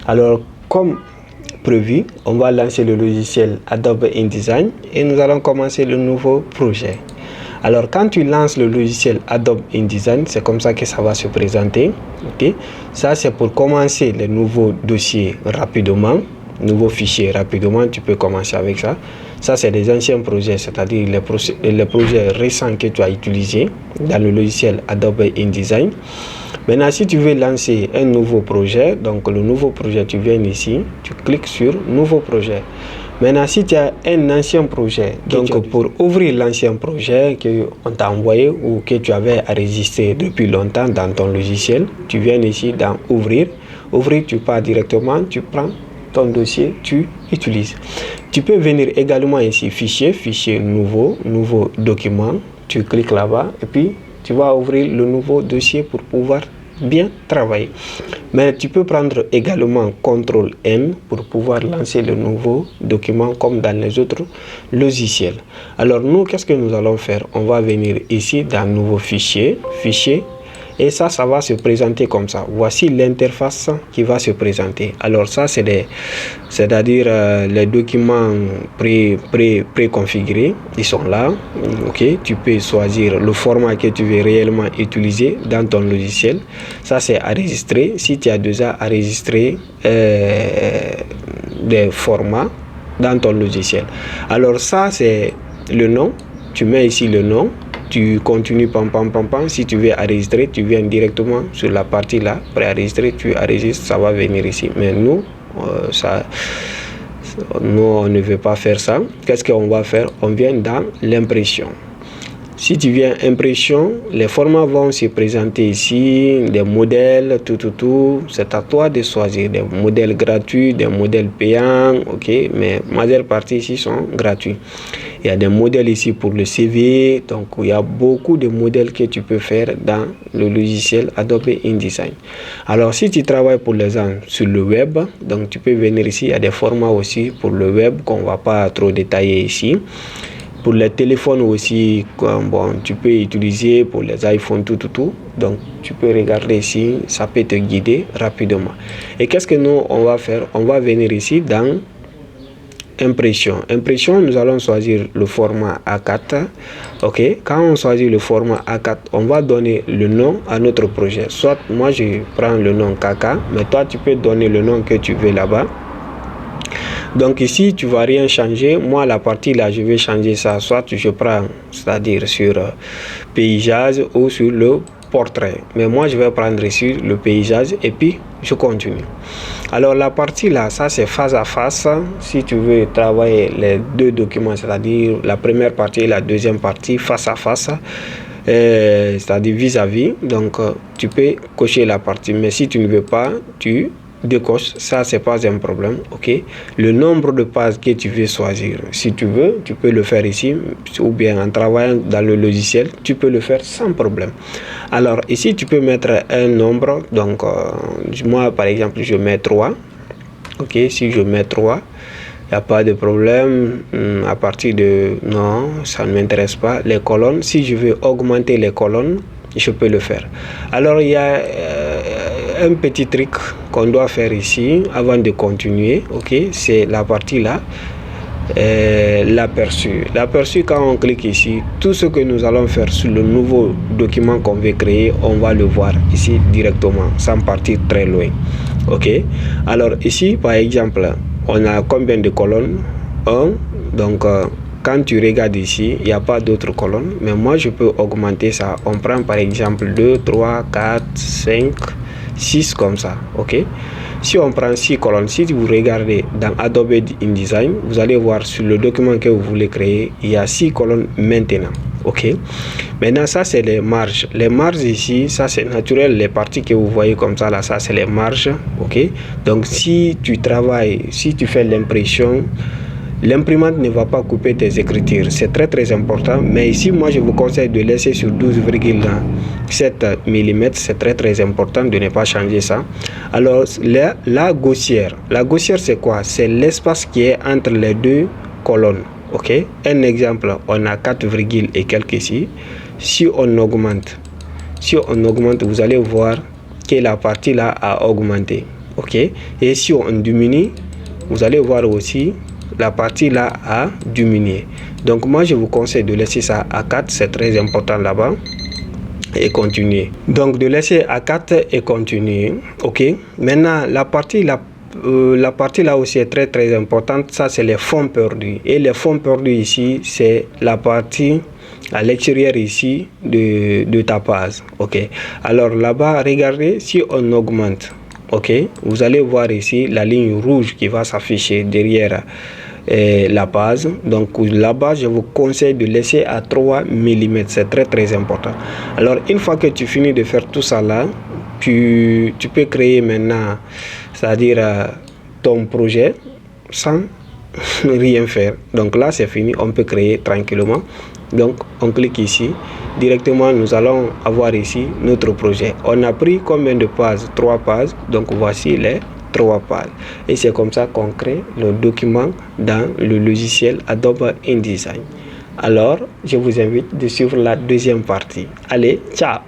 Alors, comme prévu, on va lancer le logiciel Adobe InDesign et nous allons commencer le nouveau projet. Alors, quand tu lances le logiciel Adobe InDesign, c'est comme ça que ça va se présenter. Okay? Ça, c'est pour commencer les nouveaux dossiers rapidement, nouveaux fichiers rapidement. Tu peux commencer avec ça. Ça, c'est des anciens projets, c'est-à-dire les projets récents que tu as utilisés dans le logiciel Adobe InDesign. Maintenant, si tu veux lancer un nouveau projet, donc le nouveau projet, tu viens ici, tu cliques sur Nouveau projet. Maintenant, si tu as un ancien projet, donc pour ouvrir l'ancien projet qu'on t'a envoyé ou que tu avais enregistré depuis longtemps dans ton logiciel, tu viens ici dans Ouvrir. Ouvrir, tu pars directement, tu prends ton dossier, tu utilises. Tu peux venir également ici, Fichier, Fichier nouveau, Nouveau document. Tu cliques là-bas et puis tu vas ouvrir le nouveau dossier pour pouvoir bien travailler. Mais tu peux prendre également CTRL-N pour pouvoir lancer le nouveau document comme dans les autres logiciels. Alors nous, qu'est-ce que nous allons faire? On va venir ici dans Nouveau fichier, Fichier. Et ça va se présenter comme ça. Voici l'interface qui va se présenter. Alors ça, c'est-à-dire les documents préconfigurés. Ils sont là. Ok, tu peux choisir le format que tu veux réellement utiliser dans ton logiciel. Ça, c'est enregistré. Si tu as déjà enregistré des formats dans ton logiciel. Alors ça, c'est le nom. Tu mets ici le nom. Tu continues, pam. Si tu veux enregistrer, tu viens directement sur la partie là, préenregistrer, tu enregistres, ça va venir ici. Mais nous, on ne veut pas faire ça. Qu'est-ce qu'on va faire? On vient dans l'impression. Si tu viens impression, les formats vont se présenter ici, des modèles, tout. C'est à toi de choisir des modèles gratuits, des modèles payants, ok. Mais la majeure partie ici sont gratuits. Il y a des modèles ici pour le CV, donc il y a beaucoup de modèles que tu peux faire dans le logiciel Adobe InDesign. Alors si tu travailles pour les gens sur le web, donc tu peux venir ici, il y a des formats aussi pour le web qu'on ne va pas trop détailler ici. Pour les téléphones aussi, tu peux utiliser pour les iPhones, tout. Donc, tu peux regarder ici, ça peut te guider rapidement. Et qu'est-ce que nous, on va faire? On va venir ici dans Impression. Impression, nous allons choisir le format A4. Ok, quand on choisit le format A4, on va donner le nom à notre projet. Soit moi, je prends le nom KK, mais toi, tu peux donner le nom que tu veux là-bas. Donc ici, tu ne vas rien changer. Moi, la partie là, je vais changer ça. Soit je prends, c'est-à-dire sur paysage ou sur le portrait. Mais moi, je vais prendre ici le paysage et puis je continue. Alors la partie là, ça c'est face à face. Si tu veux travailler les deux documents, c'est-à-dire la première partie et la deuxième partie face à face, c'est-à-dire vis-à-vis. Donc tu peux cocher la partie. Mais si tu ne veux pas, tu décoche, ça c'est pas un problème. Ok, le nombre de pages que tu veux choisir, si tu veux, tu peux le faire ici, ou bien en travaillant dans le logiciel, tu peux le faire sans problème. Alors ici tu peux mettre un nombre, donc moi par exemple je mets 3. Ok, si je mets 3, il n'y a pas de problème. À partir de non, ça ne m'intéresse pas. Les colonnes, si je veux augmenter les colonnes, je peux le faire. Alors il y a un petit truc qu'on doit faire ici avant de continuer. Ok, c'est la partie là, l'aperçu. L'aperçu, quand on clique ici, tout ce que nous allons faire sur le nouveau document qu'on veut créer, on va le voir ici directement sans partir très loin. Ok, alors ici par exemple on a combien de colonnes? 1. Donc quand tu regardes ici, il n'y a pas d'autres colonnes, mais moi je peux augmenter ça. On prend par exemple 2, 3, 4, 5, 6 comme ça. Ok, si on prend 6 colonnes, si vous regardez dans Adobe InDesign, vous allez voir sur le document que vous voulez créer, il y a 6 colonnes maintenant. Ok, maintenant ça c'est les marges. Les marges ici, ça c'est naturel, les parties que vous voyez comme ça là, ça c'est les marges. Ok, donc si tu travailles, si tu fais l'impression, l'imprimante ne va pas couper tes écritures, c'est très important. Mais ici moi je vous conseille de laisser sur 12,7 mm, c'est très important de ne pas changer ça. Alors la gaussière c'est quoi? C'est l'espace qui est entre les deux colonnes. Ok, un exemple, on a 4, et quelques ici. Si on augmente, vous allez voir que la partie là a augmenté. ok. Et si on diminue, vous allez voir aussi la partie là a diminué. Donc moi je vous conseille de laisser ça à 4, c'est très important là-bas, et continuer. Donc de laisser à 4 et continuer, ok. Maintenant la partie là aussi est très importante, ça c'est les fonds perdus. Et les fonds perdus ici, c'est la partie à l'extérieur ici de ta page, ok. Alors là-bas, regardez, si on augmente, ok, vous allez voir ici la ligne rouge qui va s'afficher derrière la base. Donc là-bas, je vous conseille de laisser à 3 mm, c'est très important. Alors une fois que tu finis de faire tout ça là, tu peux créer maintenant, c'est-à-dire ton projet sans rien faire. Donc là c'est fini, on peut créer tranquillement. Donc on clique ici, directement nous allons avoir ici notre projet. On a pris combien de pages? 3 pages. Donc voici les 3 pages. Et c'est comme ça qu'on crée le document dans le logiciel Adobe InDesign. Alors je vous invite de suivre la deuxième partie. Allez, ciao!